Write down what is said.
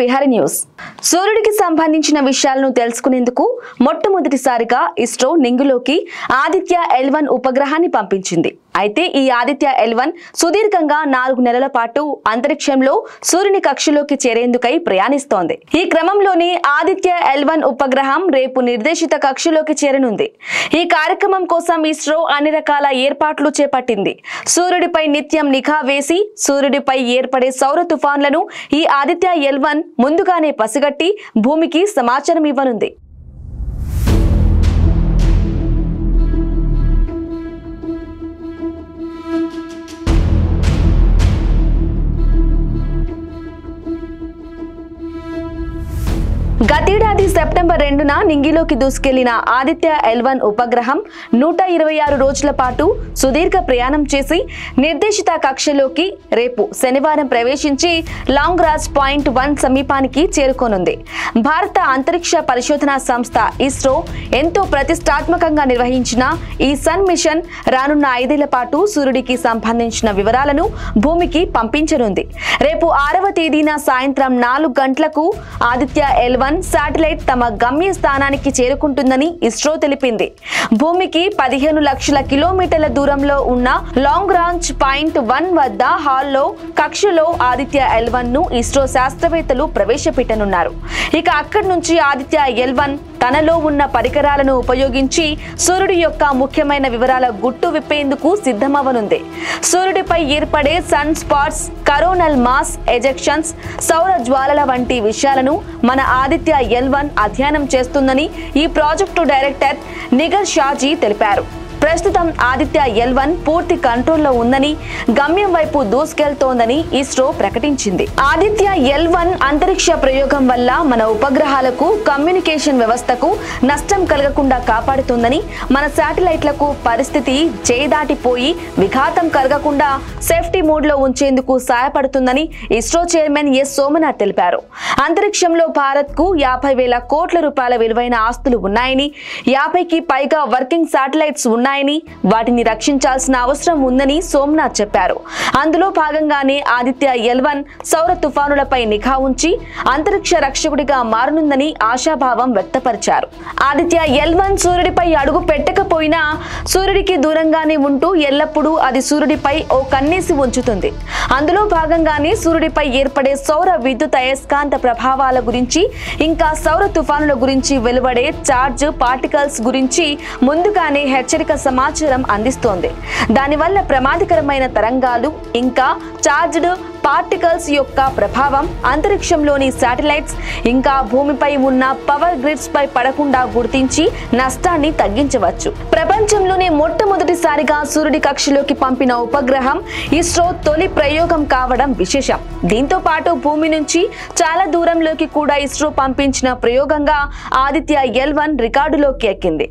Vihari news. సూర్యుడికి సంబంధించిన విషయాలను తెలుసుకునేందుకు మొట్టమొదటిసారిగా ఇస్రో నింగిలోకి ఆదిత్య L1 ఉపగ్రహాన్ని పంపించింది. అయితే ఈ ఆదిత్య L1 సుదీర్ఘంగా 4 నెలల పాటు అంతరిక్షంలో సూర్యుని కక్షలోకి చేరేందుకై ప్రయాణిస్తోంది. ఈ క్రమంలోని ఆదిత్య L1 ఉపగ్రహం రేపు నిర్దేశిత కక్షలోకి చేరనుంది. ఈ కార్యక్రమం కోసం ఇస్రో అన్ని రకాల ఏర్పాట్లు చేపట్టింది. సూర్యుడిపై నిత్యం నిఘా వేసి సూర్యుడిపై ఏర్పడే సౌర తుఫాన్లను ఈ ఆదిత్య L1 ముందుగానే పసిగట్టి భూమికి సమాచారం ఇవ్వనుంది. గతేడాది సెప్టెంబర్ 2న నింగిలోకి దూసుకెళ్లిన ఆదిత్య L1 ఉపగ్రహం 126 రోజుల పాటు సుదీర్ఘ ప్రయాణం చేసి నిర్దేశిత కక్షలోకి రేపు శనివారం ప్రవేశించి లాంగ్రాజ్ పాయింట్ 1 సమీపానికి చేరుకోనుంది. భారత అంతరిక్ష పరిశోధనా సంస్థ ఇస్రో ఎంతో ప్రతిష్టాత్మకంగా నిర్వహించిన ఈ సన్ మిషన్ రానున్న 5 ఏళ్ల పాటు సూర్యుడికి సంబంధించిన వివరాలను భూమికి పంపించనుంది. రేపు 6వ తేదీన సాయంత్రం 4 గంటలకు ఆదిత్య L1 శాటిలైట్ తమ గమ్య స్థానానికి చేరుకుంటుందని ఇస్రో తెలిపింది. భూమికి 15 లక్షల కిలోమీటర్ల దూరంలో ఉన్న లాంగ్రాంజ్ పాయింట్ 1 వద్ద హాల్లో కక్షలో ఆదిత్య L1 ను ఇస్రో శాస్త్రవేత్తలు ప్రవేశపెట్టనున్నారు. ఇక అక్కడి నుంచి ఆదిత్య L1 తనలో ఉన్న పరికరాలను ఉపయోగించి సూర్యుడి యొక్క ముఖ్యమైన వివరాల గుట్టు విప్పేందుకు సిద్ధమవనుంది. సూర్యుడిపై ఏర్పడే sun spots, coronal mass ejections, సౌర జ్వాలల వంటి విషయాలను మన ఆదిత్య L1 అధ్యయనం చేస్తుందని ఈ ప్రాజెక్టు డైరెక్టర్ నిగర్ షాజీ తెలిపారు. ప్రస్తుతం ఆదిత్య L1 పూర్తి కంట్రోల్లో ఉందని, గమ్యం వైపు దూసుకెళ్తోందని ఇస్రో ప్రకటించింది. ఆదిత్య L1 అంతరిక్ష ప్రయోగం వల్ల మన ఉపగ్రహాలకు, కమ్యూనికేషన్ వ్యవస్థకు నష్టం కలగకుండా కాపాడుతుందని, మన శాటిలైట్లకు పరిస్థితి చేదాటిపోయి విఘాతం కలగకుండా సేఫ్టీ మోడ్లో ఉంచేందుకు సహాయపడుతుందని ఇస్రో చైర్మన్ ఎస్ సోమనాథ్ తెలిపారు. అంతరిక్షంలో భారత్కు 50,000 కోట్ల రూపాయల విలువైన ఆస్తులు ఉన్నాయని, 50కి పైగా వర్కింగ్ శాటిలైట్స్ ఉన్నాయని, వాటిని రక్షించాల్సిన అవసరం ఉందని సోమనాథ్ చెప్పారు. అందులో భాగంగానే ఆదిత్య L1 సౌర తుఫానులపై నిఘా ఉంచి అంతరిక్ష రక్షకుడిగా మారనుందని ఆశాభావం వ్యక్తపరిచారు. ఆదిత్య L1 సూర్యుడిపై అడుగు పెట్టకపోయినా సూర్యుడికి దూరంగానే ఉంటూ ఎల్లప్పుడూ అది సూర్యుడిపై ఓ కన్నేసి ఉంచుతుంది. అందులో భాగంగానే సూర్యుడిపై ఏర్పడే సౌర విద్యుత్ అయస్కాంత ప్రభావాల గురించి, ఇంకా సౌర తుఫానుల గురించి వెలువడే చార్జ్ పార్టికల్స్ గురించి ముందుగానే హెచ్చరిక సమాచారం అందిస్తోంది. దానివల్ల ప్రమాదకరమైన తరంగాలు, ఇంకా చార్జ్డ్ పార్టికల్స్ యొక్క ప్రభావం అంతరిక్షంలోని శాటిలైట్స్, ఇంకా భూమిపై ఉన్న పవర్ గ్రిడ్స్ పై పడకుండా గుర్తించి నష్టాన్ని తగ్గించవచ్చు. ప్రపంచంలోనే మొట్టమొదటిసారిగా సూర్యుడి కక్షలోకి పంపిన ఉపగ్రహం ఇస్రో తొలి ప్రయోగం కావడం విశేషం. దీంతో పాటు భూమి నుంచి చాలా దూరంలోకి కూడా ఇస్రో పంపించిన ప్రయోగంగా ఆదిత్య L1 రికార్డులోకి ఎక్కింది.